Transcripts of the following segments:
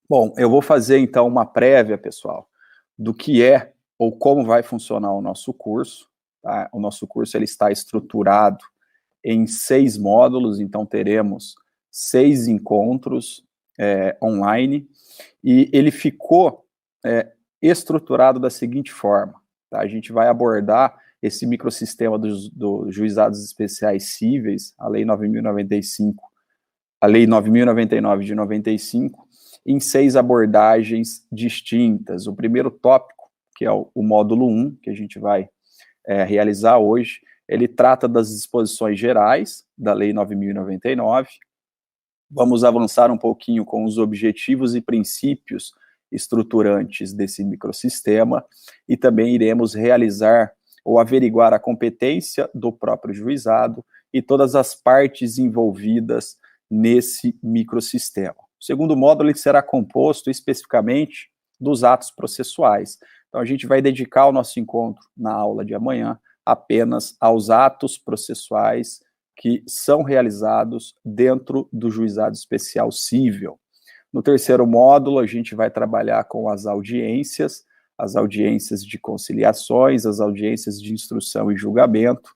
Bom, eu vou fazer então uma prévia, pessoal, do que é ou como vai funcionar o nosso curso. Tá? O nosso curso ele está estruturado em 6 módulos, então teremos 6 encontros online, e ele ficou estruturado da seguinte forma. Tá? A gente vai abordar esse microsistema dos juizados especiais cíveis, a Lei 9.095, a Lei 9.099 de 95, em 6 abordagens distintas. O primeiro tópico, que é o módulo 1, que a gente vai realizar hoje, ele trata das disposições gerais da Lei 9.099. Vamos avançar um pouquinho com os objetivos e princípios estruturantes desse microsistema, e também iremos realizar ou averiguar a competência do próprio juizado e todas as partes envolvidas nesse microsistema. O segundo módulo ele será composto especificamente dos atos processuais. Então, a gente vai dedicar o nosso encontro na aula de amanhã apenas aos atos processuais que são realizados dentro do juizado especial cível. No terceiro módulo, a gente vai trabalhar com as audiências de conciliações, as audiências de instrução e julgamento,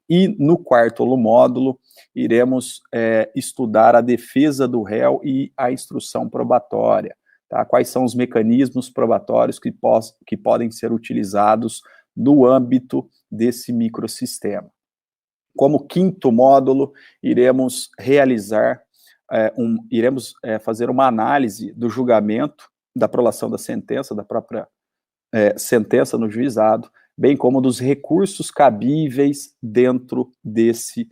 e no quarto módulo, iremos estudar a defesa do réu e a instrução probatória. Tá? Quais são os mecanismos probatórios que podem ser utilizados no âmbito desse microsistema. Como quinto módulo, iremos realizar, fazer uma análise do julgamento, da prolação da sentença, da própria sentença no juizado, bem como dos recursos cabíveis dentro desse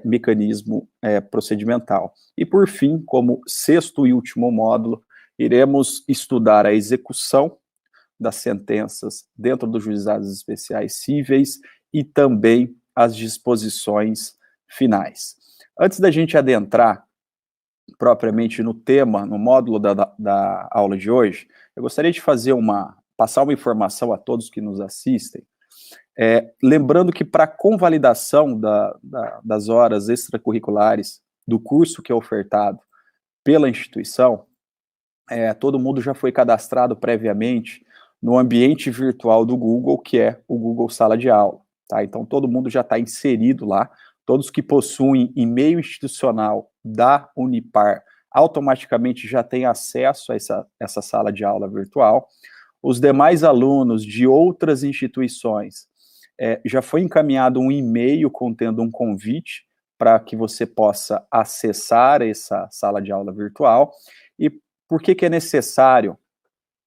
mecanismo procedimental. E, por fim, como sexto e último módulo, iremos estudar a execução das sentenças dentro dos juizados especiais cíveis e também as disposições finais. Antes da gente adentrar propriamente no tema, no módulo da aula de hoje, eu gostaria de passar uma informação a todos que nos assistem, lembrando que para convalidação das horas extracurriculares do curso que é ofertado pela instituição, todo mundo já foi cadastrado previamente no ambiente virtual do Google, que é o Google Sala de Aula. Tá? Então, todo mundo já está inserido lá, todos que possuem e-mail institucional da Unipar automaticamente já têm acesso a essa sala de aula virtual. Os demais alunos de outras instituições, já foi encaminhado um e-mail contendo um convite para que você possa acessar essa sala de aula virtual. E por que é necessário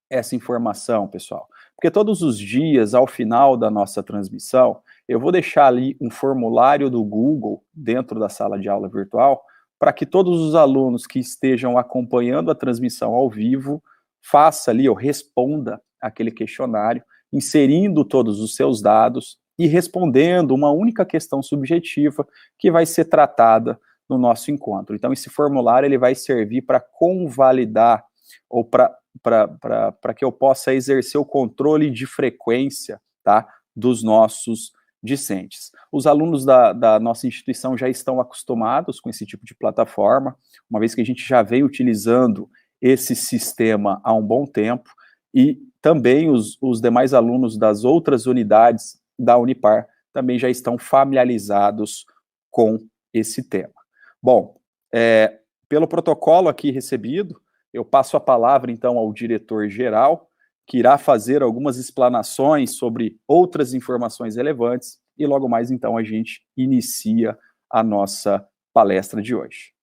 essa informação, pessoal? Porque todos os dias, ao final da nossa transmissão, eu vou deixar ali um formulário do Google dentro da sala de aula virtual para que todos os alunos que estejam acompanhando a transmissão ao vivo faça ali ou responda aquele questionário, inserindo todos os seus dados e respondendo uma única questão subjetiva que vai ser tratada no nosso encontro. Então, esse formulário ele vai servir para convalidar ou para que eu possa exercer o controle de frequência, tá, dos nossos discentes. Os alunos da nossa instituição já estão acostumados com esse tipo de plataforma, uma vez que a gente já vem utilizando esse sistema há um bom tempo, e também os demais alunos das outras unidades da Unipar também já estão familiarizados com esse tema. Bom, pelo protocolo aqui recebido, eu passo a palavra, então, ao diretor-geral, que irá fazer algumas explanações sobre outras informações relevantes, e logo mais, então, a gente inicia a nossa palestra de hoje.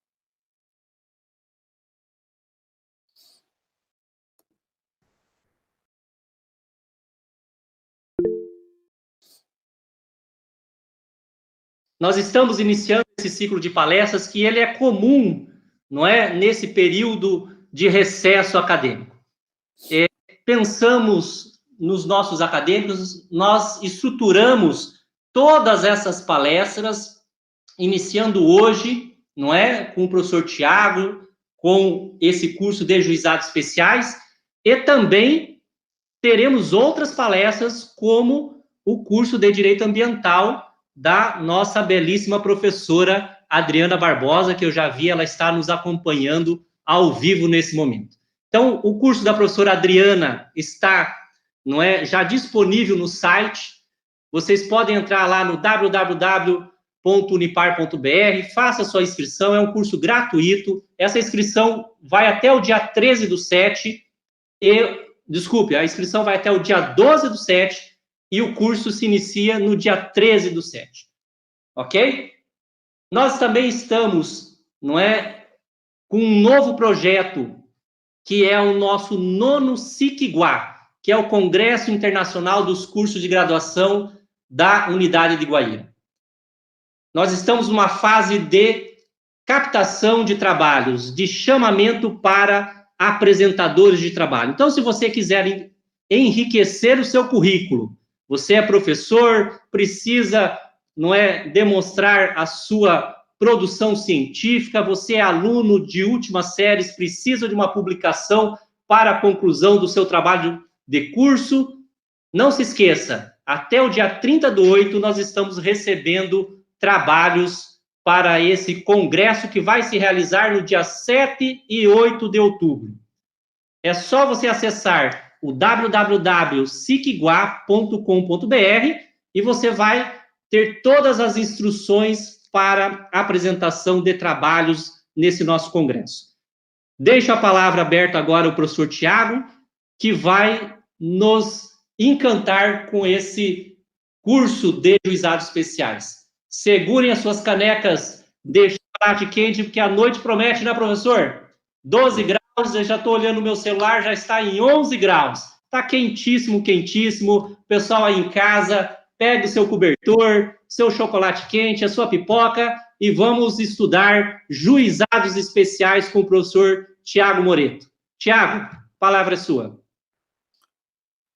Nós estamos iniciando esse ciclo de palestras que ele é comum, não é, nesse período de recesso acadêmico. Pensamos nos nossos acadêmicos, nós estruturamos todas essas palestras, iniciando hoje, não é, com o professor Tiago, com esse curso de juizados especiais, e também teremos outras palestras, como o curso de Direito Ambiental da nossa belíssima professora Adriana Barbosa, que eu já vi, ela está nos acompanhando ao vivo nesse momento. Então, o curso da professora Adriana está, não é, já disponível no site. Vocês podem entrar lá no www.unipar.br, faça sua inscrição, é um curso gratuito. Essa inscrição vai até o dia 13/7, desculpe, a inscrição vai até o dia 12/7 e o curso se inicia no dia 13/7, ok? Nós também estamos, não é, com um novo projeto, que é o nosso 9º SIC-Guá, que é o Congresso Internacional dos Cursos de Graduação da Unidade de Guaíra. Nós estamos numa fase de captação de trabalhos, de chamamento para apresentadores de trabalho. Então, se você quiser enriquecer o seu currículo, você é professor, precisa, não é, demonstrar a sua produção científica, você é aluno de últimas séries, precisa de uma publicação para a conclusão do seu trabalho de curso, não se esqueça, até o dia 30/8 nós estamos recebendo trabalhos para esse congresso que vai se realizar no dia 7 e 8 de outubro. É só você acessar o www.sicgua.com.br e você vai ter todas as instruções para a apresentação de trabalhos nesse nosso congresso. Deixo a palavra aberta agora ao professor Tiago, que vai nos encantar com esse curso de juizados especiais. Segurem as suas canecas de chocolate quente, porque a noite promete, né, professor? 12 graus, eu já estou olhando o meu celular, já está em 11 graus. Está quentíssimo, quentíssimo. Pessoal aí em casa, pegue o seu cobertor, seu chocolate quente, a sua pipoca e vamos estudar juizados especiais com o professor Tiago Moreto. Tiago, a palavra é sua.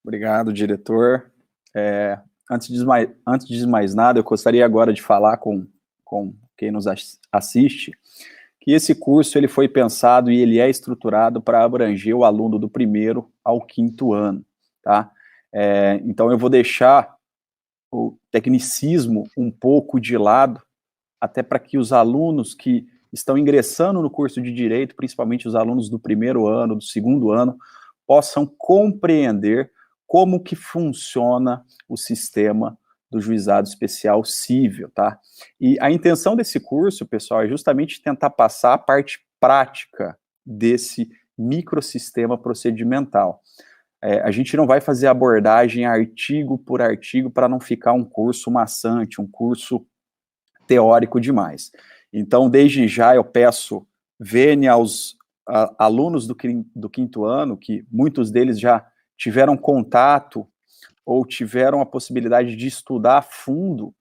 Obrigado, diretor. Antes de mais nada, eu gostaria agora de falar com quem nos assiste, que esse curso ele foi pensado e ele é estruturado para abranger o aluno do 1º ao 5º ano, tá? Então eu vou deixar o tecnicismo um pouco de lado, até para que os alunos que estão ingressando no curso de Direito, principalmente os alunos do 1º ano, do 2º ano, possam compreender como que funciona o sistema do juizado especial cível, tá? E a intenção desse curso, pessoal, é justamente tentar passar a parte prática desse microsistema procedimental. A gente não vai fazer abordagem artigo por artigo para não ficar um curso maçante, um curso teórico demais. Então, desde já, eu peço vênia aos alunos do 5º ano, que muitos deles já tiveram contato ou tiveram a possibilidade de estudar a fundo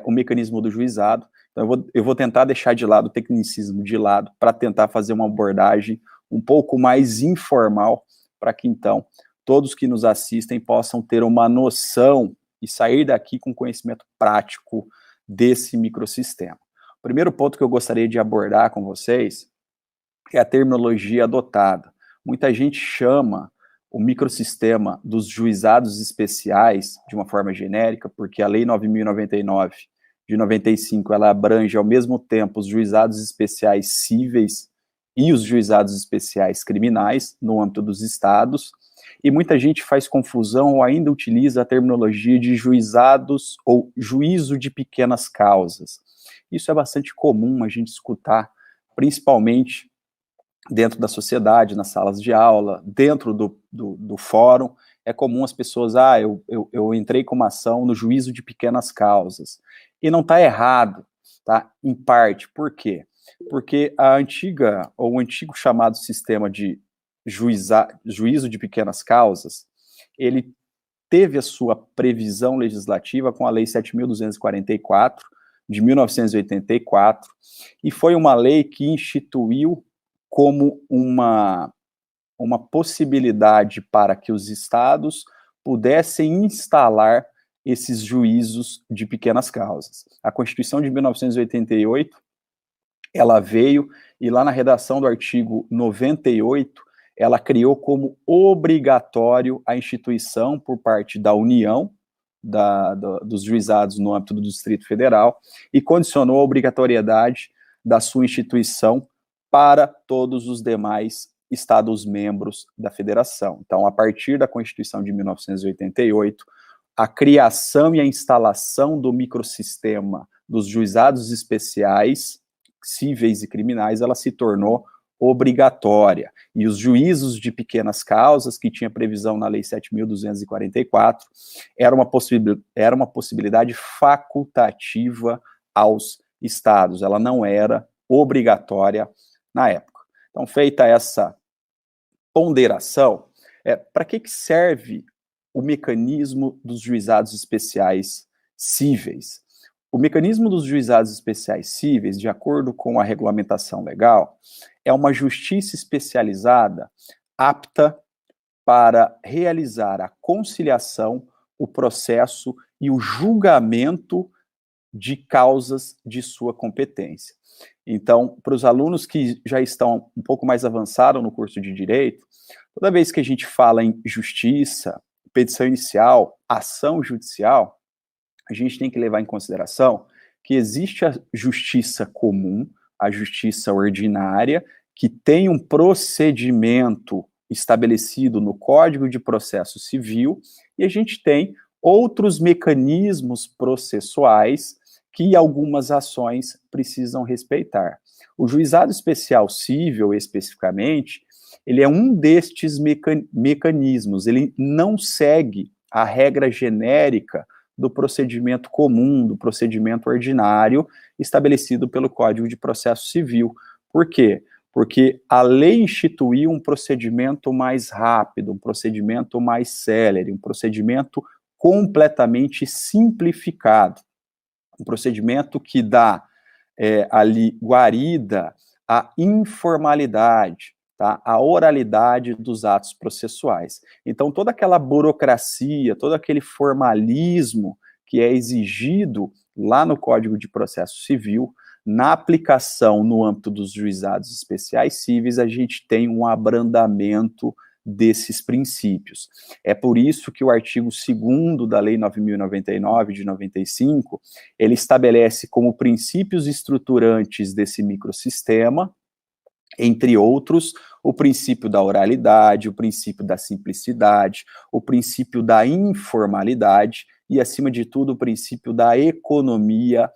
o mecanismo do juizado. Então, eu vou tentar deixar de lado o tecnicismo de lado para tentar fazer uma abordagem um pouco mais informal para que, então, todos que nos assistem possam ter uma noção e sair daqui com conhecimento prático desse microsistema. O primeiro ponto que eu gostaria de abordar com vocês é a terminologia adotada. Muita gente chama o microsistema dos juizados especiais de uma forma genérica, porque a Lei 9.099 de 95, ela abrange ao mesmo tempo os juizados especiais cíveis e os juizados especiais criminais no âmbito dos estados, e muita gente faz confusão ou ainda utiliza a terminologia de juizados ou juízo de pequenas causas. Isso é bastante comum a gente escutar, principalmente dentro da sociedade, nas salas de aula, dentro do fórum. É comum as pessoas, eu entrei com uma ação no juízo de pequenas causas. E não está errado, tá? Em parte. Por quê? Porque o antigo chamado sistema de juízo de pequenas causas, ele teve a sua previsão legislativa com a Lei 7.244, de 1984, e foi uma lei que instituiu como uma possibilidade para que os estados pudessem instalar esses juízos de pequenas causas. A Constituição de 1988, ela veio, e lá na redação do artigo 98, ela criou como obrigatório a instituição por parte da União, dos juizados no âmbito do Distrito Federal, e condicionou a obrigatoriedade da sua instituição para todos os demais Estados-membros da Federação. Então, a partir da Constituição de 1988, a criação e a instalação do microsistema dos juizados especiais, cíveis e criminais, ela se tornou obrigatória. E os juízos de pequenas causas, que tinha previsão na Lei 7.244, era uma possibilidade facultativa aos estados. Ela não era obrigatória na época. Então, feita essa ponderação, para que serve o mecanismo dos juizados especiais cíveis? O mecanismo dos juizados especiais cíveis, de acordo com a regulamentação legal, é uma justiça especializada apta para realizar a conciliação, o processo e o julgamento de causas de sua competência. Então, para os alunos que já estão um pouco mais avançados no curso de Direito, toda vez que a gente fala em justiça, petição inicial, ação judicial, a gente tem que levar em consideração que existe a justiça comum, a justiça ordinária, que tem um procedimento estabelecido no Código de Processo Civil, e a gente tem outros mecanismos processuais que algumas ações precisam respeitar. O juizado especial cível, especificamente, ele é um destes mecanismos, ele não segue a regra genérica do procedimento comum, do procedimento ordinário, estabelecido pelo Código de Processo Civil. Por quê? Porque a lei instituiu um procedimento mais rápido, um procedimento mais célere, um procedimento completamente simplificado, um procedimento que dá ali guarida à informalidade, tá? A oralidade dos atos processuais. Então, toda aquela burocracia, todo aquele formalismo que é exigido lá no Código de Processo Civil, na aplicação no âmbito dos juizados especiais cíveis, a gente tem um abrandamento desses princípios. É por isso que o artigo 2º da Lei 9.099, de 95, ele estabelece como princípios estruturantes desse microsistema, entre outros, o princípio da oralidade, o princípio da simplicidade, o princípio da informalidade e, acima de tudo, o princípio da economia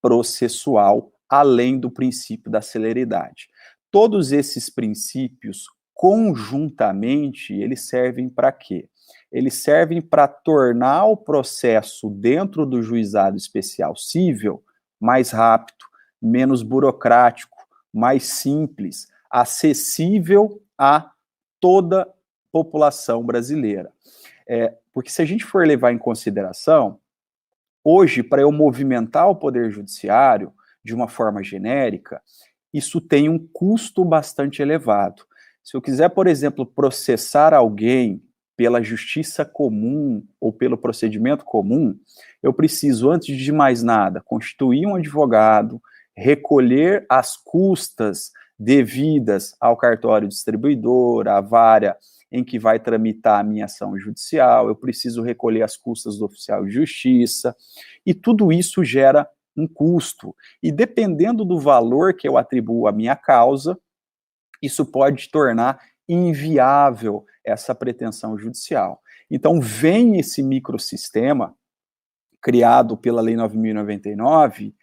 processual, além do princípio da celeridade. Todos esses princípios, conjuntamente, eles servem para quê? Eles servem para tornar o processo dentro do juizado especial cível mais rápido, menos burocrático, mais simples, acessível a toda a população brasileira. Porque se a gente for levar em consideração, hoje, para eu movimentar o Poder Judiciário de uma forma genérica, isso tem um custo bastante elevado. Se eu quiser, por exemplo, processar alguém pela justiça comum ou pelo procedimento comum, eu preciso, antes de mais nada, constituir um advogado, recolher as custas devidas ao cartório distribuidor, à vara em que vai tramitar a minha ação judicial, eu preciso recolher as custas do oficial de justiça, e tudo isso gera um custo. E dependendo do valor que eu atribuo à minha causa, isso pode tornar inviável essa pretensão judicial. Então, vem esse microsistema criado pela Lei 9.099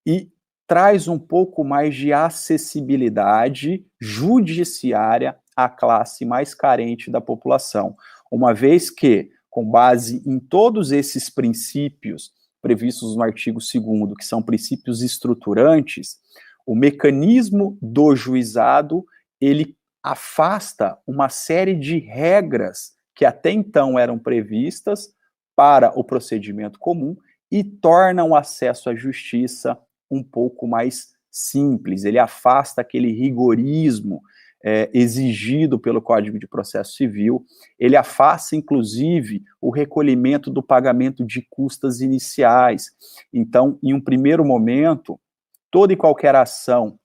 e traz um pouco mais de acessibilidade judiciária à classe mais carente da população, uma vez que, com base em todos esses princípios previstos no artigo 2º, que são princípios estruturantes, o mecanismo do juizado, ele afasta uma série de regras que até então eram previstas para o procedimento comum e torna o acesso à justiça um pouco mais simples. Ele afasta aquele rigorismo exigido pelo Código de Processo Civil, ele afasta, inclusive, o recolhimento do pagamento de custas iniciais. Então, em um primeiro momento, toda e qualquer ação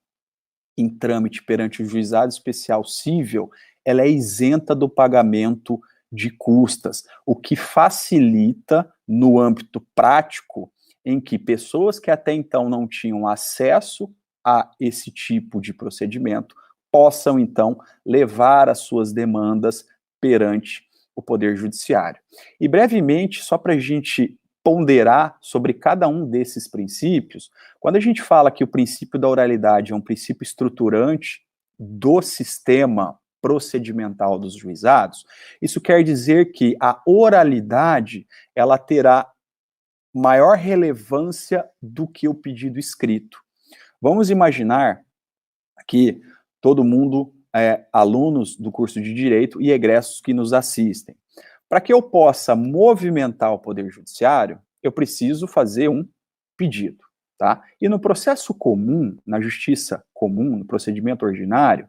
em trâmite perante o juizado especial cível, ela é isenta do pagamento de custas, o que facilita, no âmbito prático, em que pessoas que até então não tinham acesso a esse tipo de procedimento possam, então, levar as suas demandas perante o Poder Judiciário. E, brevemente, só para a gente ponderar sobre cada um desses princípios, quando a gente fala que o princípio da oralidade é um princípio estruturante do sistema procedimental dos juizados, isso quer dizer que a oralidade, ela terá maior relevância do que o pedido escrito. Vamos imaginar que todo mundo é alunos do curso de Direito e egressos que nos assistem. Para que eu possa movimentar o Poder Judiciário, eu preciso fazer um pedido, tá? E no processo comum, na justiça comum, no procedimento ordinário,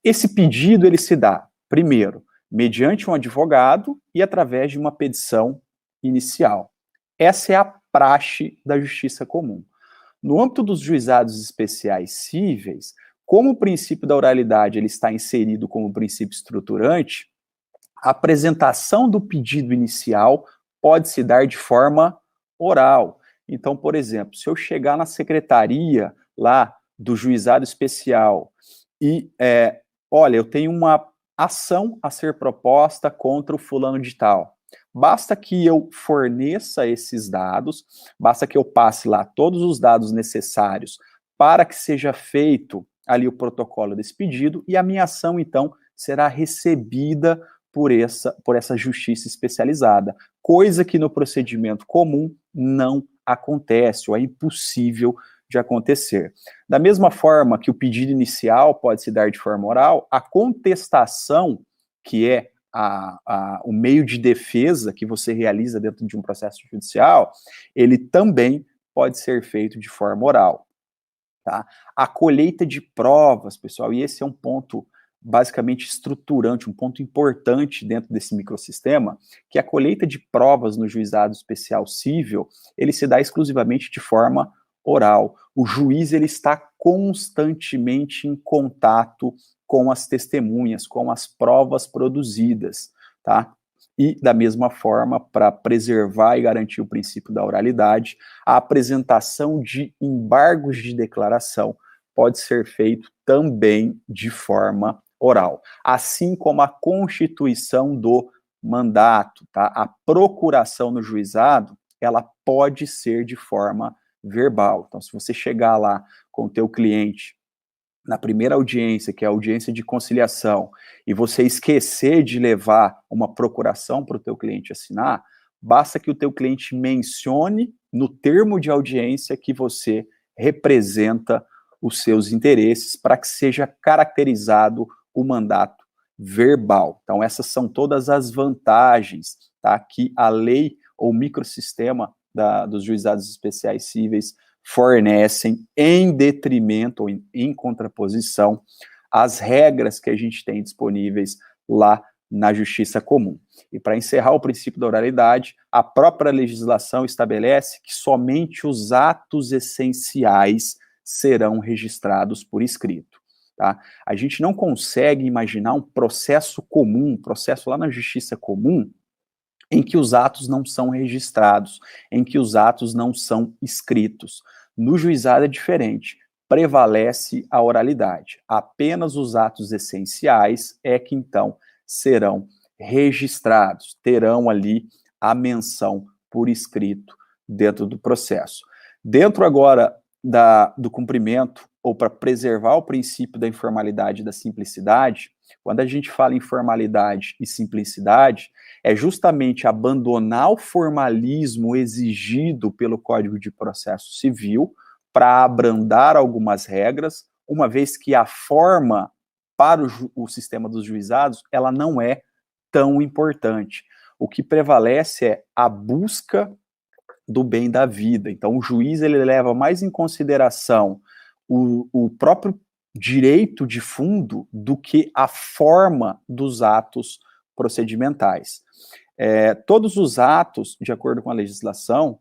esse pedido ele se dá, primeiro, mediante um advogado e através de uma petição inicial. Essa é a praxe da justiça comum. No âmbito dos juizados especiais cíveis, como o princípio da oralidade ele está inserido como princípio estruturante, a apresentação do pedido inicial pode se dar de forma oral. Então, por exemplo, se eu chegar na secretaria lá do juizado especial e, olha, eu tenho uma ação a ser proposta contra o fulano de tal. Basta que eu forneça esses dados, basta que eu passe lá todos os dados necessários para que seja feito ali o protocolo desse pedido e a minha ação, então, será recebida por essa justiça especializada, coisa que no procedimento comum não acontece, ou é impossível de acontecer. Da mesma forma que o pedido inicial pode se dar de forma oral, a contestação, que é o meio de defesa que você realiza dentro de um processo judicial, ele também pode ser feito de forma oral. Tá? A colheita de provas, pessoal, e esse é um ponto basicamente estruturante, um ponto importante dentro desse microsistema, que a colheita de provas no juizado especial cível, ele se dá exclusivamente de forma oral. O juiz, ele está constantemente em contato com as testemunhas, com as provas produzidas, tá? E, da mesma forma, para preservar e garantir o princípio da oralidade, a apresentação de embargos de declaração pode ser feito também de forma oral, assim como a constituição do mandato, tá? A procuração no juizado, ela pode ser de forma verbal. Então, se você chegar lá com o teu cliente na primeira audiência, que é a audiência de conciliação, e você esquecer de levar uma procuração para o teu cliente assinar, basta que o teu cliente mencione no termo de audiência que você representa os seus interesses para que seja caracterizado o mandato verbal. Então, essas são todas as vantagens, tá, que a lei ou microsistema dos juizados especiais cíveis fornecem em detrimento ou em contraposição às regras que a gente tem disponíveis lá na justiça comum. E para encerrar o princípio da oralidade, a própria legislação estabelece que somente os atos essenciais serão registrados por escrito. Tá? A gente não consegue imaginar um processo comum, um processo lá na justiça comum, em que os atos não são registrados, em que os atos não são escritos. No juizado é diferente, prevalece a oralidade. Apenas os atos essenciais é que, então, serão registrados, terão ali a menção por escrito dentro do processo. Dentro agora do cumprimento, ou para preservar o princípio da informalidade e da simplicidade, quando a gente fala em formalidade e simplicidade, é justamente abandonar o formalismo exigido pelo Código de Processo Civil para abrandar algumas regras, uma vez que a forma para o sistema dos juizados, ela não é tão importante. O que prevalece é a busca do bem da vida. Então, o juiz ele leva mais em consideração o próprio direito de fundo do que a forma dos atos procedimentais. Todos os atos, de acordo com a legislação,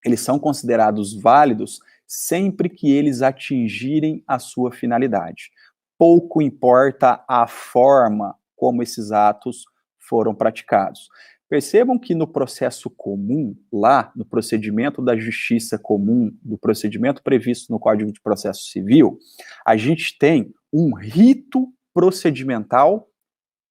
eles são considerados válidos sempre que eles atingirem a sua finalidade. Pouco importa a forma como esses atos foram praticados. Percebam que no processo comum, lá no procedimento da justiça comum, do procedimento previsto no Código de Processo Civil, a gente tem um rito procedimental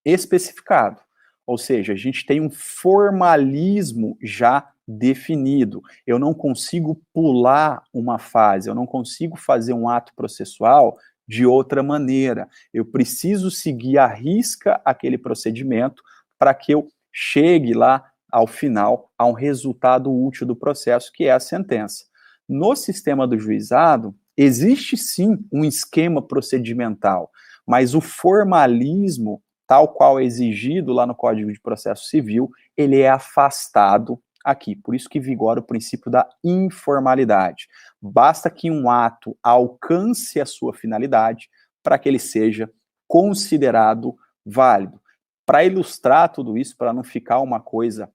especificado. Ou seja, a gente tem um formalismo já definido. Eu não consigo pular uma fase, eu não consigo fazer um ato processual de outra maneira. Eu preciso seguir à risca aquele procedimento para que eu chegue lá ao final a um resultado útil do processo, que é a sentença. No sistema do juizado, existe sim um esquema procedimental, mas o formalismo, tal qual é exigido lá no Código de Processo Civil, ele é afastado aqui. Por isso que vigora o princípio da informalidade. Basta que um ato alcance a sua finalidade para que ele seja considerado válido. Para ilustrar tudo isso, para não ficar uma coisa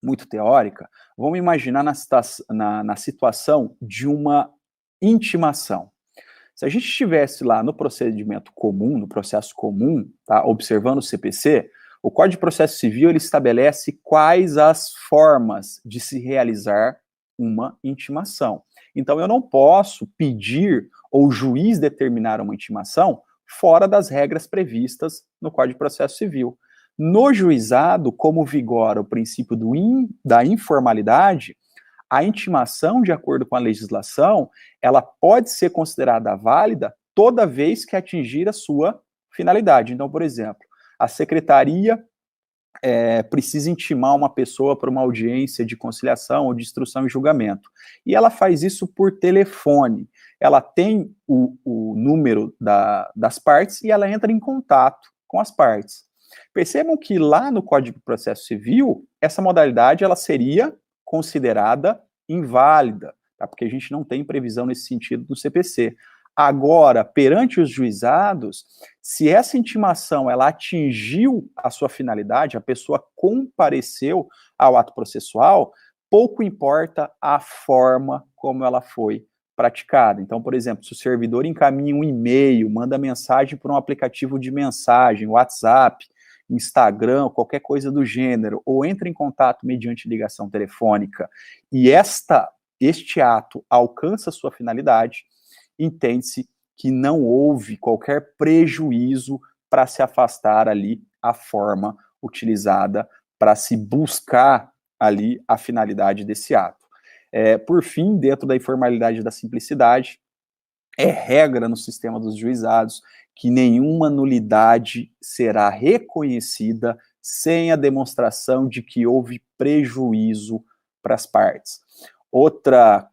muito teórica, vamos imaginar na situação de uma intimação. Se a gente estivesse lá no procedimento comum, no processo comum, tá, observando o CPC, o Código de Processo Civil ele estabelece quais as formas de se realizar uma intimação. Então, eu não posso pedir ou o juiz determinar uma intimação fora das regras previstas no Código de Processo Civil. No juizado, como vigora o princípio da informalidade, a intimação, de acordo com a legislação, ela pode ser considerada válida toda vez que atingir a sua finalidade. Então, por exemplo, a secretaria precisa intimar uma pessoa para uma audiência de conciliação ou de instrução e julgamento. E ela faz isso por telefone. Ela tem o número das partes e ela entra em contato com as partes. Percebam que lá no Código de Processo Civil, essa modalidade ela seria considerada inválida, tá? Porque a gente não tem previsão nesse sentido do CPC. Agora, perante os juizados, se essa intimação ela atingiu a sua finalidade, a pessoa compareceu ao ato processual, pouco importa a forma como ela foi praticada. Então, por exemplo, se o servidor encaminha um e-mail, manda mensagem por um aplicativo de mensagem, WhatsApp, Instagram, qualquer coisa do gênero, ou entra em contato mediante ligação telefônica, e este ato alcança sua finalidade, entende-se que não houve qualquer prejuízo para se afastar ali a forma utilizada para se buscar ali a finalidade desse ato. Por fim, dentro da informalidade e da simplicidade, é regra no sistema dos juizados que nenhuma nulidade será reconhecida sem a demonstração de que houve prejuízo para as partes. Outra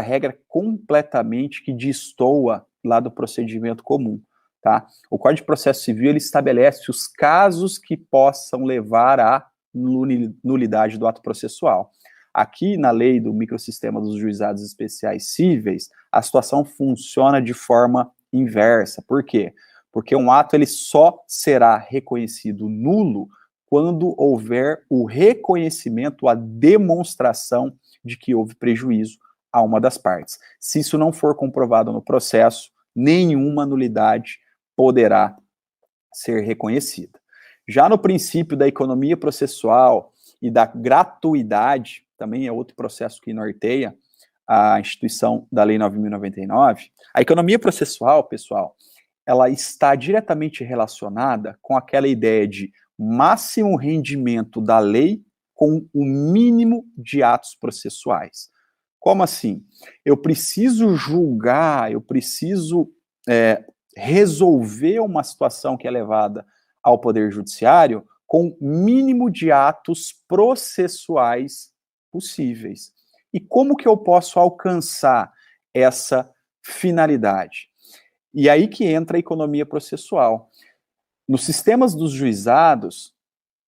regra completamente que destoa lá do procedimento comum, tá? O Código de Processo Civil ele estabelece os casos que possam levar à nulidade do ato processual. Aqui na lei do microsistema dos juizados especiais cíveis, a situação funciona de forma inversa. Por quê? Porque um ato ele só será reconhecido nulo quando houver o reconhecimento, a demonstração de que houve prejuízo a uma das partes. Se isso não for comprovado no processo, nenhuma nulidade poderá ser reconhecida. Já no princípio da economia processual e da gratuidade, também é outro processo que norteia a instituição da Lei 9.099, a economia processual, pessoal, ela está diretamente relacionada com aquela ideia de máximo rendimento da lei com o mínimo de atos processuais. Como assim? Eu preciso julgar, eu preciso resolver uma situação que é levada ao Poder Judiciário com o mínimo de atos processuais possíveis. E como que eu posso alcançar essa finalidade? E aí que entra a economia processual. Nos sistemas dos juizados,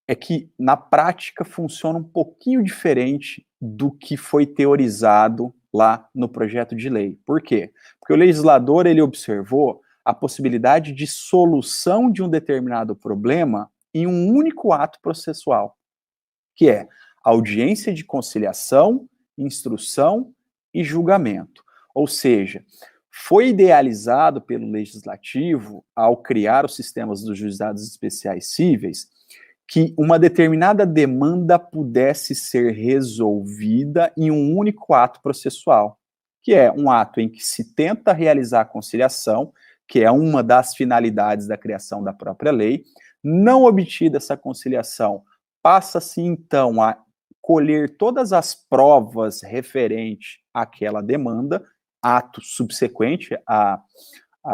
é que na prática funciona um pouquinho diferente do que foi teorizado lá no projeto de lei. Por quê? Porque o legislador ele observou a possibilidade de solução de um determinado problema em um único ato processual, que é audiência de conciliação, instrução e julgamento. Ou seja, foi idealizado pelo legislativo, ao criar os sistemas dos juizados especiais cíveis, que uma determinada demanda pudesse ser resolvida em um único ato processual, que é um ato em que se tenta realizar a conciliação, que é uma das finalidades da criação da própria lei. Não obtida essa conciliação, passa-se então a colher todas as provas referentes àquela demanda, ato subsequente à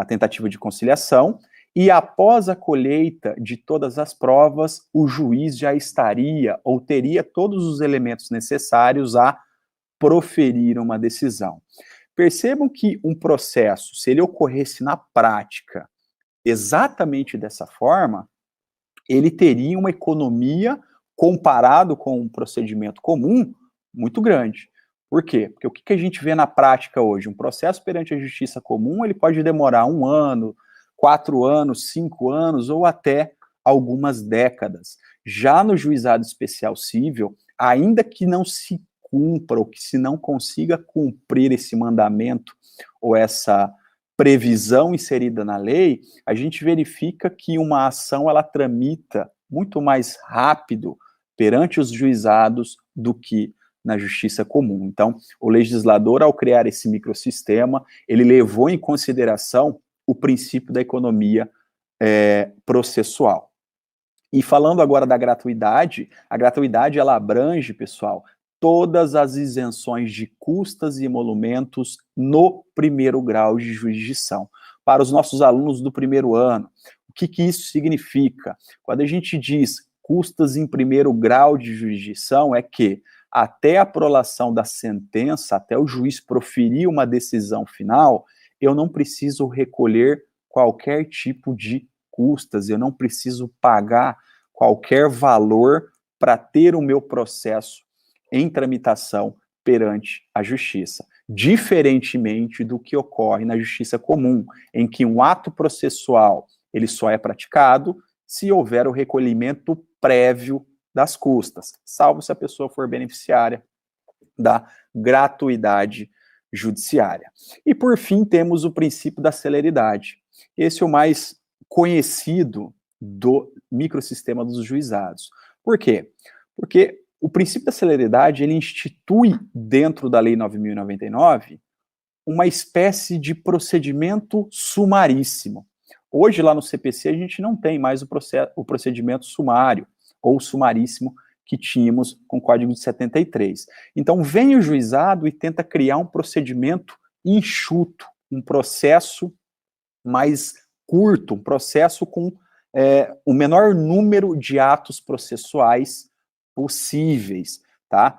tentativa de conciliação, e após a colheita de todas as provas, o juiz já estaria ou teria todos os elementos necessários a proferir uma decisão. Percebam que um processo, se ele ocorresse na prática exatamente dessa forma, ele teria uma economia, comparado com um procedimento comum, muito grande. Por quê? Porque o que a gente vê na prática hoje? Um processo perante a justiça comum, ele pode demorar 1 ano, 4 anos, 5 anos, ou até algumas décadas. Já no juizado especial cível, ainda que não se cumpra, ou que se não consiga cumprir esse mandamento, ou essa previsão inserida na lei, a gente verifica que uma ação, ela tramita muito mais rápido perante os juizados do que na justiça comum. Então, o legislador, ao criar esse microsistema, ele levou em consideração o princípio da economia processual. E falando agora da gratuidade, a gratuidade, ela abrange, pessoal, todas as isenções de custas e emolumentos no primeiro grau de jurisdição. Para os nossos alunos do primeiro ano, o que isso significa? Quando a gente diz custas em primeiro grau de jurisdição, é que até a prolação da sentença, até o juiz proferir uma decisão final, eu não preciso recolher qualquer tipo de custas, eu não preciso pagar qualquer valor para ter o meu processo em tramitação perante a justiça, diferentemente do que ocorre na justiça comum, em que um ato processual ele só é praticado se houver o recolhimento prévio das custas, salvo se a pessoa for beneficiária da gratuidade judiciária. E, por fim, temos o princípio da celeridade. Esse é o mais conhecido do microsistema dos juizados. Por quê? Porque o princípio da celeridade, ele institui dentro da Lei 9.099 uma espécie de procedimento sumaríssimo. Hoje, lá no CPC, a gente não tem mais o procedimento sumário ou sumaríssimo que tínhamos com o Código de 73. Então, vem o juizado e tenta criar um procedimento enxuto, um processo mais curto, um processo com o menor número de atos processuais possíveis, tá?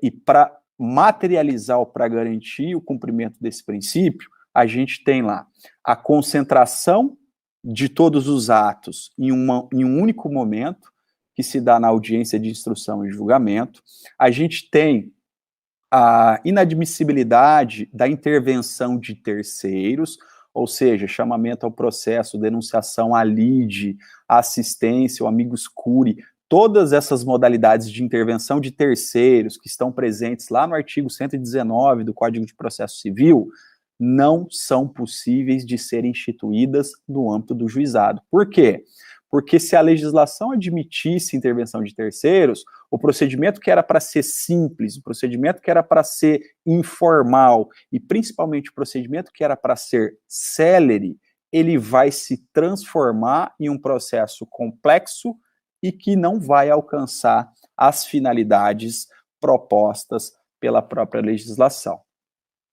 E para materializar ou para garantir o cumprimento desse princípio, a gente tem lá a concentração de todos os atos em um único momento, que se dá na audiência de instrução e julgamento. A gente tem a inadmissibilidade da intervenção de terceiros, ou seja, chamamento ao processo, denunciação à lide, assistência, o amicus curiae, todas essas modalidades de intervenção de terceiros que estão presentes lá no artigo 119 do Código de Processo Civil, não são possíveis de serem instituídas no âmbito do juizado. Por quê? Porque se a legislação admitisse intervenção de terceiros, o procedimento que era para ser simples, o procedimento que era para ser informal, e principalmente o procedimento que era para ser célere, ele vai se transformar em um processo complexo e que não vai alcançar as finalidades propostas pela própria legislação.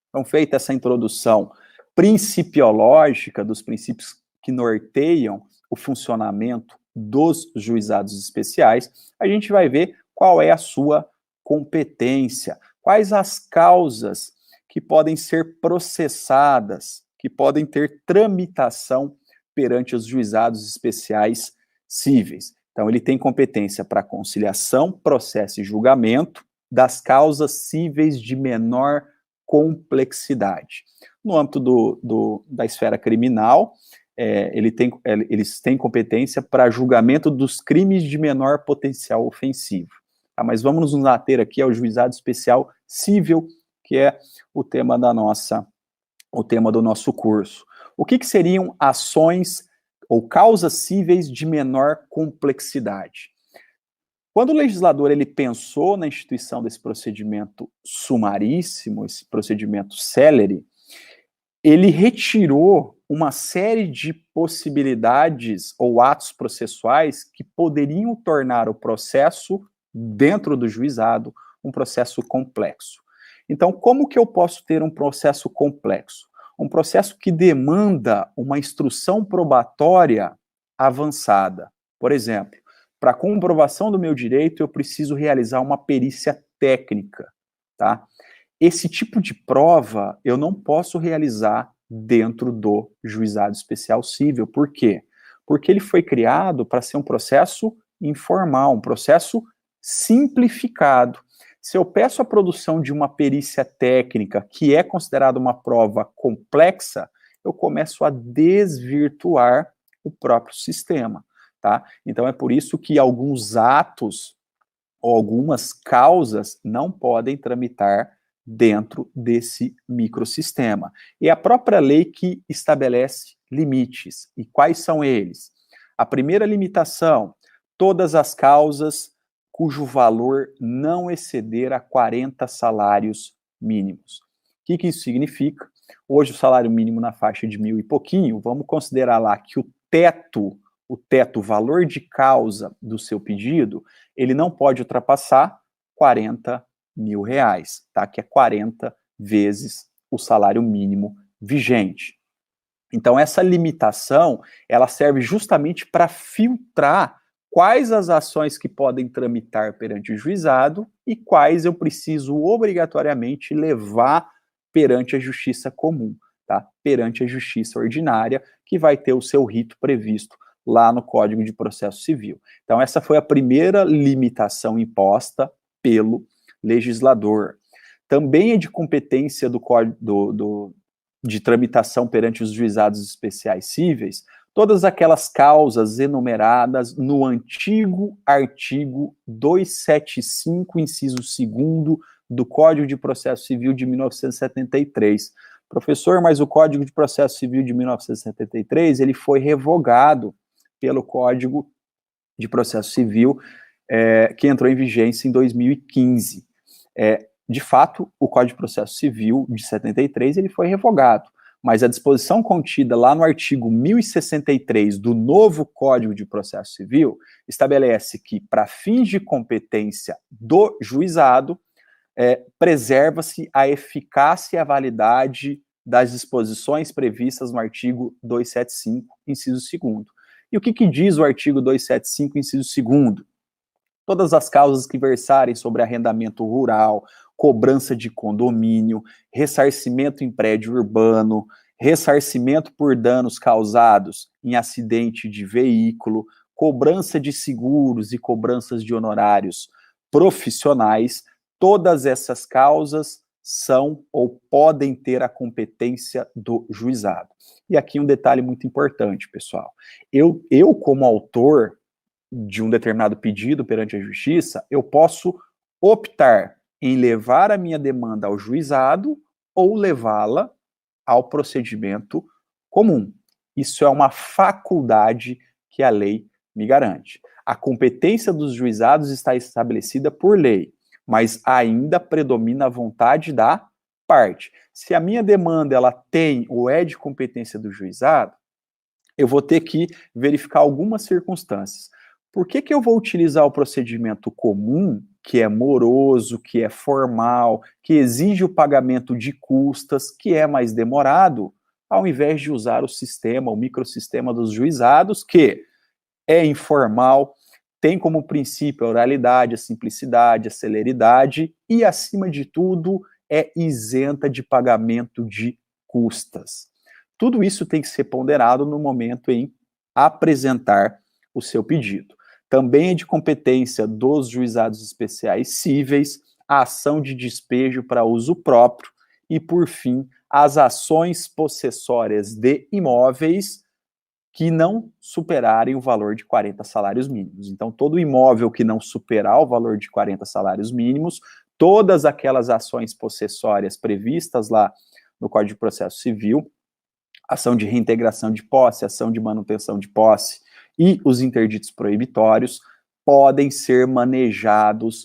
Então, feita essa introdução principiológica dos princípios que norteiam o funcionamento dos juizados especiais, a gente vai ver qual é a sua competência, quais as causas que podem ser processadas, que podem ter tramitação perante os juizados especiais cíveis. Então, ele tem competência para conciliação, processo e julgamento das causas cíveis de menor complexidade. No âmbito da esfera criminal, eles têm competência para julgamento dos crimes de menor potencial ofensivo. Tá, mas vamos nos ater aqui ao juizado especial cível, que é o tema do nosso curso. O que seriam ações ou causas cíveis de menor complexidade? Quando o legislador ele pensou na instituição desse procedimento sumaríssimo, esse procedimento célere, ele retirou uma série de possibilidades ou atos processuais que poderiam tornar o processo dentro do juizado um processo complexo. Então, como que eu posso ter um processo complexo? Um processo que demanda uma instrução probatória avançada. Por exemplo, para comprovação do meu direito, eu preciso realizar uma perícia técnica, tá? Esse tipo de prova eu não posso realizar dentro do juizado especial cível. Por quê? Porque ele foi criado para ser um processo informal, um processo simplificado. Se eu peço a produção de uma perícia técnica, que é considerada uma prova complexa, eu começo a desvirtuar o próprio sistema, tá? Então é por isso que alguns atos ou algumas causas não podem tramitar dentro desse microsistema. E a própria lei que estabelece limites. E quais são eles? A primeira limitação, todas as causas cujo valor não exceder a 40 salários mínimos. O que isso significa? Hoje o salário mínimo na faixa de 1.000 e pouquinho, vamos considerar lá que o valor de causa do seu pedido, ele não pode ultrapassar 40 mil reais, tá? Que é 40 vezes o salário mínimo vigente. Então, essa limitação, ela serve justamente para filtrar quais as ações que podem tramitar perante o juizado e quais eu preciso obrigatoriamente levar perante a justiça comum, tá? Perante a justiça ordinária, que vai ter o seu rito previsto lá no Código de Processo Civil. Então, essa foi a primeira limitação imposta pelo legislador. Também é de competência do Código de tramitação perante os juizados especiais cíveis todas aquelas causas enumeradas no antigo artigo 275, inciso 2º do Código de Processo Civil de 1973. Professor, mas o Código de Processo Civil de 1973, ele foi revogado pelo Código de Processo Civil, que entrou em vigência em 2015. De fato, o Código de Processo Civil de 73, ele foi revogado, mas a disposição contida lá no artigo 1063 do novo Código de Processo Civil estabelece que, para fins de competência do juizado, preserva-se a eficácia e a validade das disposições previstas no artigo 275, inciso 2º. E o que diz o artigo 275, inciso 2º? Todas as causas que versarem sobre arrendamento rural, cobrança de condomínio, ressarcimento em prédio urbano, ressarcimento por danos causados em acidente de veículo, cobrança de seguros e cobranças de honorários profissionais, todas essas causas são ou podem ter a competência do juizado. E aqui um detalhe muito importante, pessoal. Eu como autor de um determinado pedido perante a justiça, eu posso optar em levar a minha demanda ao juizado ou levá-la ao procedimento comum. Isso é uma faculdade que a lei me garante. A competência dos juizados está estabelecida por lei, mas ainda predomina a vontade da parte. Se a minha demanda ela tem ou é de competência do juizado, eu vou ter que verificar algumas circunstâncias. Por que eu vou utilizar o procedimento comum, que é moroso, que é formal, que exige o pagamento de custas, que é mais demorado, ao invés de usar o sistema, o microsistema dos juizados, que é informal, tem como princípio a oralidade, a simplicidade, a celeridade e, acima de tudo, é isenta de pagamento de custas. Tudo isso tem que ser ponderado no momento em apresentar o seu pedido. Também é de competência dos juizados especiais cíveis a ação de despejo para uso próprio e, por fim, as ações possessórias de imóveis que não superarem o valor de 40 salários mínimos. Então, todo imóvel que não superar o valor de 40 salários mínimos, todas aquelas ações possessórias previstas lá no Código de Processo Civil, ação de reintegração de posse, ação de manutenção de posse e os interditos proibitórios podem ser manejados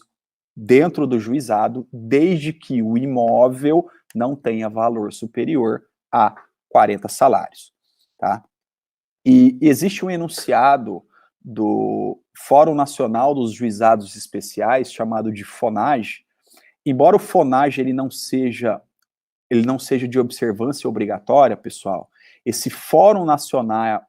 dentro do juizado, desde que o imóvel não tenha valor superior a 40 salários. tá? E existe um enunciado do Fórum Nacional dos Juizados Especiais, chamado de FONAGE. Embora o FONAGE ele não seja de observância obrigatória, pessoal, esse Fórum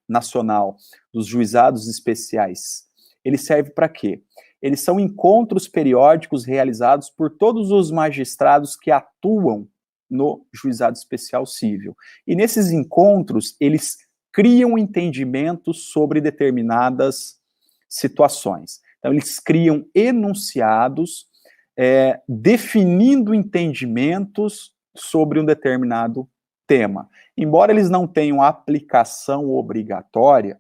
Nacional dos Juizados Especiais, ele serve para quê? Eles são encontros periódicos realizados por todos os magistrados que atuam no Juizado Especial Cível. E nesses encontros, eles criam entendimentos sobre determinadas situações. Então, eles criam enunciados definindo entendimentos sobre um determinado tema. Embora eles não tenham aplicação obrigatória,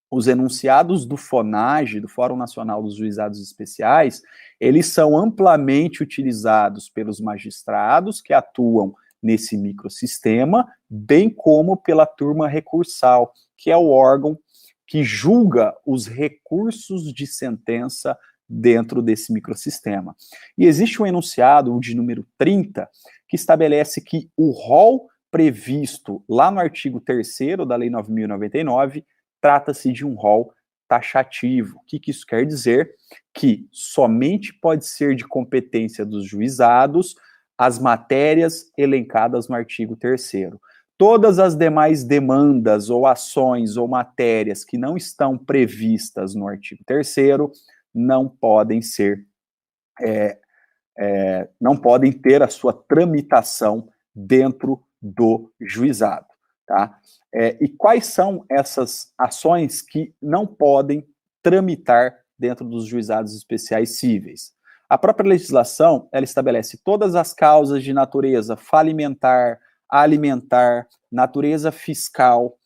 os enunciados do FONAGE, do Fórum Nacional dos Juizados Especiais, eles são amplamente utilizados pelos magistrados que atuam nesse microsistema, bem como pela turma recursal, que é o órgão que julga os recursos de sentença dentro desse microsistema. E existe um enunciado, o de número 30, que estabelece que o rol previsto lá no artigo 3º da Lei 9.099 trata-se de um rol taxativo. O que isso quer dizer? Que somente pode ser de competência dos juizados as matérias elencadas no artigo 3º. Todas as demais demandas ou ações ou matérias que não estão previstas no artigo 3º não podem ser, não podem ter a sua tramitação dentro do juizado, tá? E quais são essas ações que não podem tramitar dentro dos juizados especiais cíveis? A própria legislação, ela estabelece todas as causas de natureza falimentar, alimentar, natureza fiscal,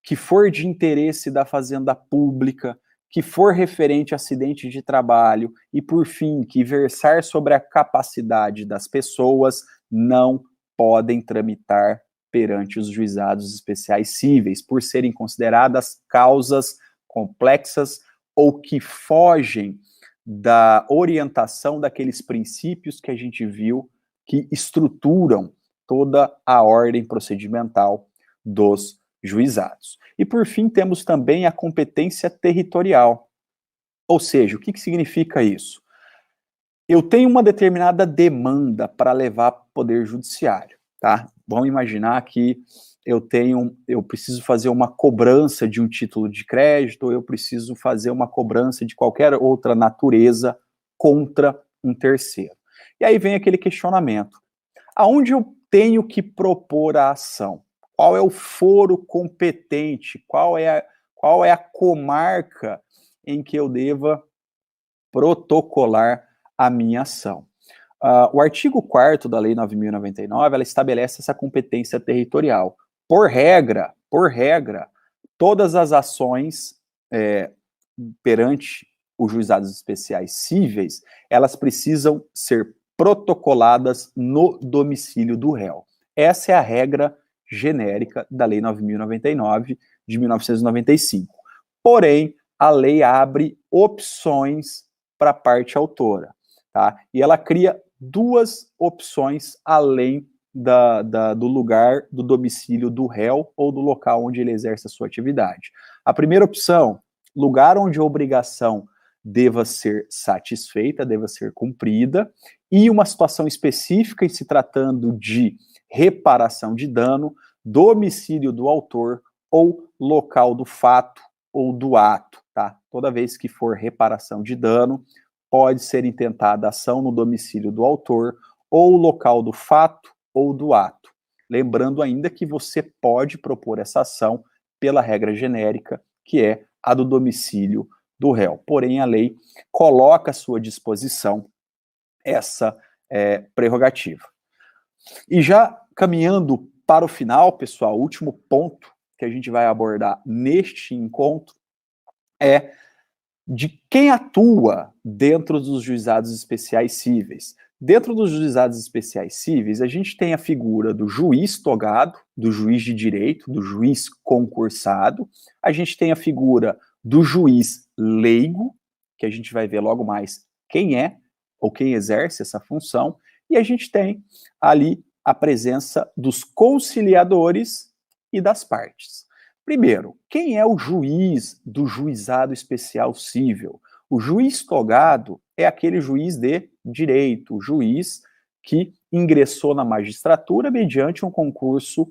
que for de interesse da fazenda pública, que for referente a acidente de trabalho e, por fim, que versar sobre a capacidade das pessoas, não podem tramitar perante os juizados especiais cíveis, por serem consideradas causas complexas ou que fogem da orientação daqueles princípios que a gente viu que estruturam toda a ordem procedimental dos juizados. E, por fim, temos também a competência territorial. Ou seja, o que significa isso? Eu tenho uma determinada demanda para levar para o Poder Judiciário, tá? Vamos imaginar que eu preciso fazer uma cobrança de um título de crédito, ou eu preciso fazer uma cobrança de qualquer outra natureza contra um terceiro. E aí vem aquele questionamento. Aonde eu tenho que propor a ação? Qual é o foro competente? Qual é a comarca em que eu deva protocolar a minha ação? O artigo 4º da Lei 9.099, ela estabelece essa competência territorial. Por regra, todas as ações perante os juizados especiais cíveis, elas precisam ser protocoladas no domicílio do réu. Essa é a regra genérica da Lei 9.099, de 1995. Porém, a lei abre opções para a parte autora, tá? E ela cria duas opções além do lugar, do domicílio do réu ou do local onde ele exerce a sua atividade. A primeira opção, lugar onde a obrigação deva ser satisfeita, deva ser cumprida, e uma situação específica em se tratando de reparação de dano, domicílio do autor ou local do fato ou do ato, tá? Toda vez que for reparação de dano, pode ser intentada ação no domicílio do autor ou local do fato ou do ato. Lembrando ainda que você pode propor essa ação pela regra genérica, que é a do domicílio do réu. Porém, a lei coloca à sua disposição essa prerrogativa. E já caminhando para o final, pessoal, o último ponto que a gente vai abordar neste encontro é de quem atua dentro dos juizados especiais cíveis. Dentro dos juizados especiais cíveis, a gente tem a figura do juiz togado, do juiz de direito, do juiz concursado. A gente tem a figura do juiz leigo, que a gente vai ver logo mais quem é ou quem exerce essa função. E a gente tem ali a presença dos conciliadores e das partes. Primeiro, quem é o juiz do juizado especial cível? O juiz togado é aquele juiz de direito, o juiz que ingressou na magistratura mediante um concurso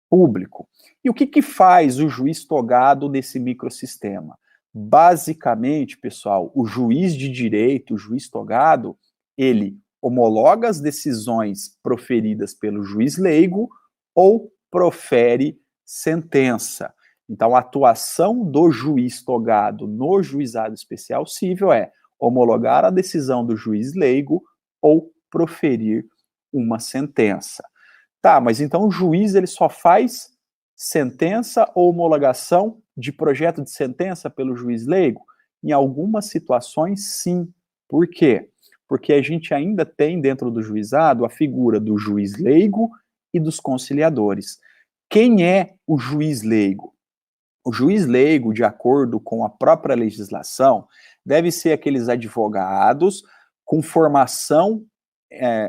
público. E o que faz o juiz togado nesse microsistema? Basicamente, pessoal, o juiz de direito, o juiz togado, ele homologa as decisões proferidas pelo juiz leigo ou profere sentença. Então, a atuação do juiz togado no juizado especial cível é homologar a decisão do juiz leigo ou proferir uma sentença. Tá, mas então o juiz ele só faz sentença ou homologação de projeto de sentença pelo juiz leigo? Em algumas situações, sim. Por quê? Porque a gente ainda tem dentro do juizado a figura do juiz leigo e dos conciliadores. Quem é o juiz leigo? O juiz leigo, de acordo com a própria legislação, deve ser aqueles advogados com formação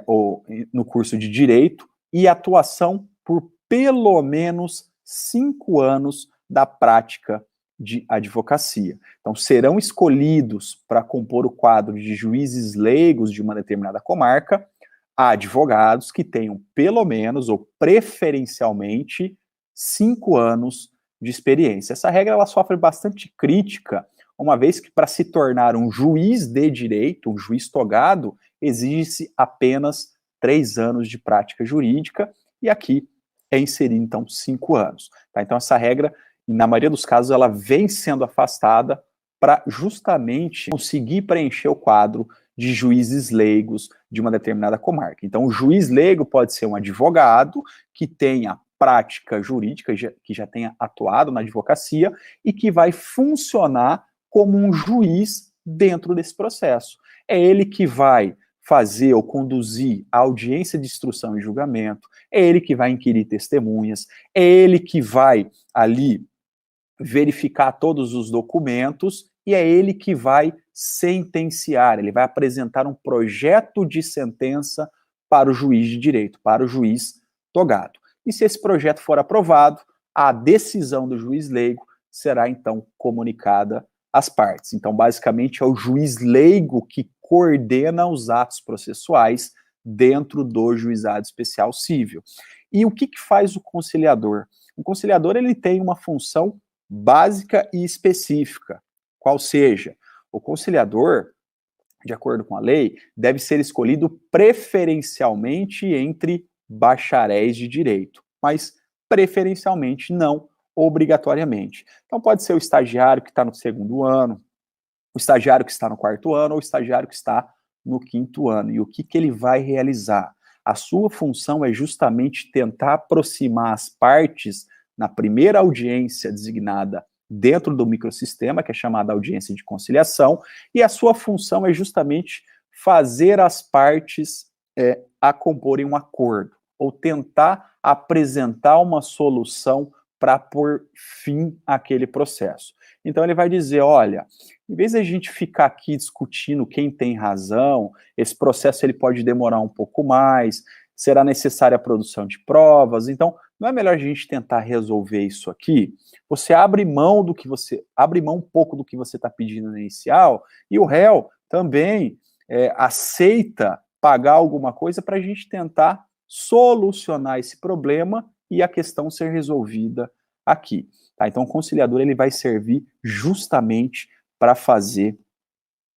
ou no curso de direito e atuação por pelo menos 5 anos da prática de advocacia. Então, serão escolhidos para compor o quadro de juízes leigos de uma determinada comarca advogados que tenham pelo menos ou preferencialmente 5 anos de experiência. Essa regra ela sofre bastante crítica, uma vez que para se tornar um juiz de direito, um juiz togado, exige-se apenas 3 anos de prática jurídica, e aqui é inserido, então, 5 anos. Tá? Então, essa regra, na maioria dos casos, ela vem sendo afastada para justamente conseguir preencher o quadro de juízes leigos de uma determinada comarca. Então, o juiz leigo pode ser um advogado que tenha prática jurídica, que já tenha atuado na advocacia e que vai funcionar como um juiz dentro desse processo. É ele que vai fazer ou conduzir a audiência de instrução e julgamento, é ele que vai inquirir testemunhas, é ele que vai ali verificar todos os documentos e é ele que vai sentenciar, ele vai apresentar um projeto de sentença para o juiz de direito, para o juiz togado. E se esse projeto for aprovado, a decisão do juiz leigo será então comunicada às partes. Então, basicamente, é o juiz leigo que coordena os atos processuais dentro do juizado especial cível. E o que faz o conciliador? O conciliador ele tem uma função básica e específica, qual seja, o conciliador, de acordo com a lei, deve ser escolhido preferencialmente entre bacharéis de direito, mas preferencialmente, não obrigatoriamente. Então pode ser o estagiário que está no 2º ano, o estagiário que está no 4º ano ou o estagiário que está no 5º ano. E o que ele vai realizar? A sua função é justamente tentar aproximar as partes na primeira audiência designada dentro do microsistema, que é chamada audiência de conciliação, e a sua função é justamente fazer as partes a comporem um acordo, ou tentar apresentar uma solução para pôr fim àquele processo. Então ele vai dizer, olha, em vez de a gente ficar aqui discutindo quem tem razão, esse processo ele pode demorar um pouco mais, será necessária a produção de provas, então não é melhor a gente tentar resolver isso aqui? Você abre mão um pouco do que você está pedindo no inicial, e o réu também aceita pagar alguma coisa para a gente tentar solucionar esse problema e a questão ser resolvida aqui. Tá? Então, o conciliador ele vai servir justamente para fazer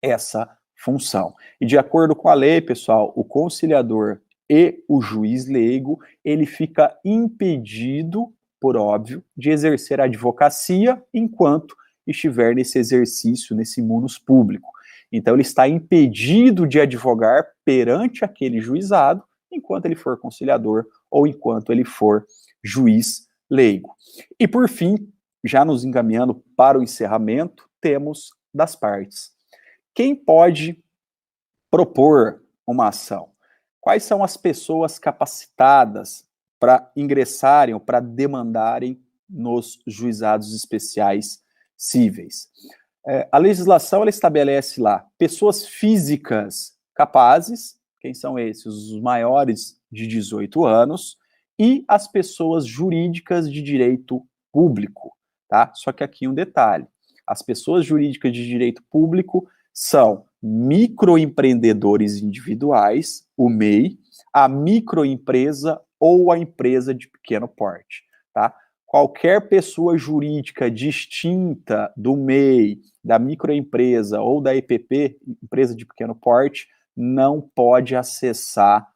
essa função. E de acordo com a lei, pessoal, o conciliador e o juiz leigo, ele fica impedido, por óbvio, de exercer a advocacia enquanto estiver nesse exercício, nesse munus público. Então, ele está impedido de advogar perante aquele juizado enquanto ele for conciliador ou enquanto ele for juiz leigo. E, por fim, já nos encaminhando para o encerramento, temos das partes. Quem pode propor uma ação? Quais são as pessoas capacitadas para ingressarem ou para demandarem nos juizados especiais cíveis? A legislação ela estabelece lá pessoas físicas capazes, quem são esses? Os maiores de 18 anos, e as pessoas jurídicas de direito público. tá? Só que aqui um detalhe, as pessoas jurídicas de direito público são microempreendedores individuais, o MEI, a microempresa ou a empresa de pequeno porte, tá? Qualquer pessoa jurídica distinta do MEI, da microempresa ou da EPP, empresa de pequeno porte, não pode acessar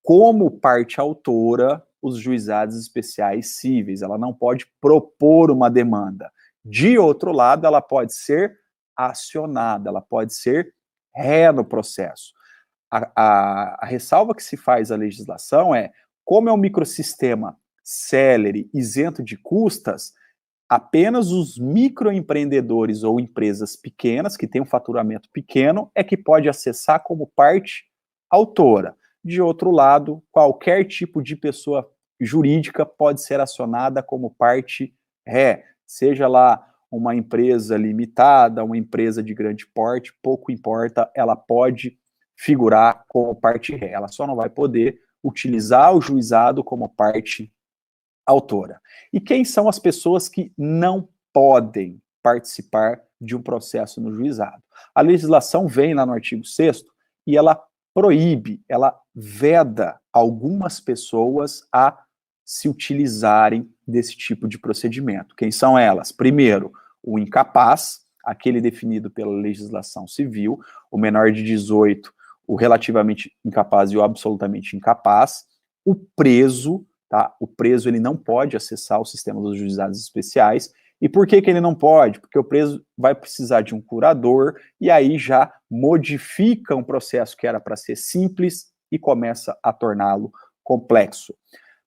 como parte autora os juizados especiais cíveis. Ela não pode propor uma demanda. De outro lado, ela pode ser acionada, ela pode ser ré no processo. A ressalva que se faz à legislação é, como é um microsistema célere, isento de custas, apenas os microempreendedores ou empresas pequenas, que têm um faturamento pequeno, é que pode acessar como parte autora. De outro lado, qualquer tipo de pessoa jurídica pode ser acionada como parte ré, seja lá uma empresa limitada, uma empresa de grande porte, pouco importa, ela pode figurar como parte ré. Ela só não vai poder utilizar o juizado como parte autora. E quem são as pessoas que não podem participar de um processo no juizado? A legislação vem lá no artigo 6º e ela proíbe, ela veda algumas pessoas a se utilizarem desse tipo de procedimento. Quem são elas? Primeiro, o incapaz, aquele definido pela legislação civil, o menor de 18, o relativamente incapaz e o absolutamente incapaz, o preso, tá? O preso ele não pode acessar o sistema dos juizados especiais. E por que ele não pode? Porque o preso vai precisar de um curador e aí já modifica um processo que era para ser simples e começa a torná-lo complexo.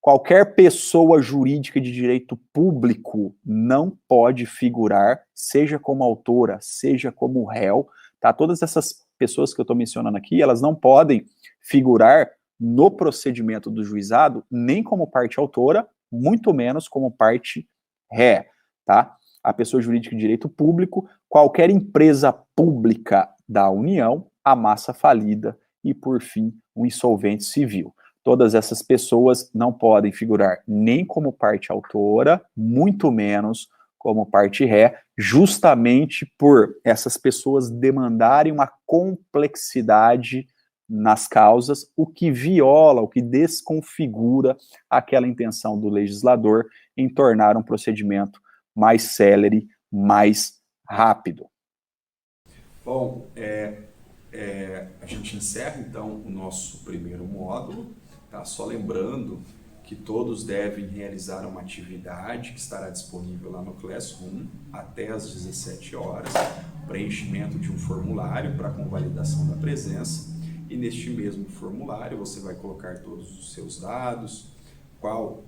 Qualquer pessoa jurídica de direito público não pode figurar, seja como autora, seja como réu, tá? Todas essas pessoas que eu estou mencionando aqui, elas não podem figurar no procedimento do juizado, nem como parte autora, muito menos como parte ré, tá? A pessoa jurídica de direito público, qualquer empresa pública da União, a massa falida e, por fim, um insolvente civil. Todas essas pessoas não podem figurar nem como parte autora, muito menos como parte ré, justamente por essas pessoas demandarem uma complexidade nas causas, o que viola, o que desconfigura aquela intenção do legislador em tornar um procedimento mais célere, mais rápido. Bom, a gente encerra então o nosso primeiro módulo, tá? Só lembrando que todos devem realizar uma atividade que estará disponível lá no Classroom até às 17 horas, preenchimento de um formulário para convalidação da presença, e neste mesmo formulário você vai colocar todos os seus dados, qual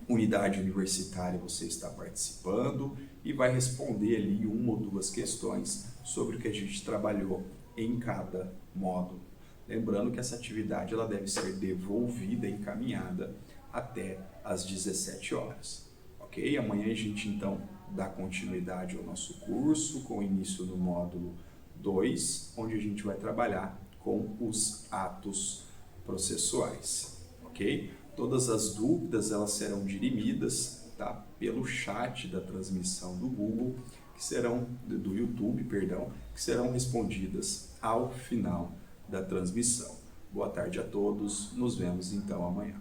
unidade universitária você está participando e vai responder ali uma ou duas questões sobre o que a gente trabalhou em cada módulo. Lembrando que essa atividade ela deve ser devolvida e encaminhada até às 17 horas, ok? Amanhã a gente então dá continuidade ao nosso curso com o início do módulo 2, onde a gente vai trabalhar com os atos processuais, ok? Todas as dúvidas elas serão dirimidas, tá, pelo chat da transmissão do Google, do YouTube, que serão respondidas ao final da transmissão. Boa tarde a todos, nos vemos então amanhã.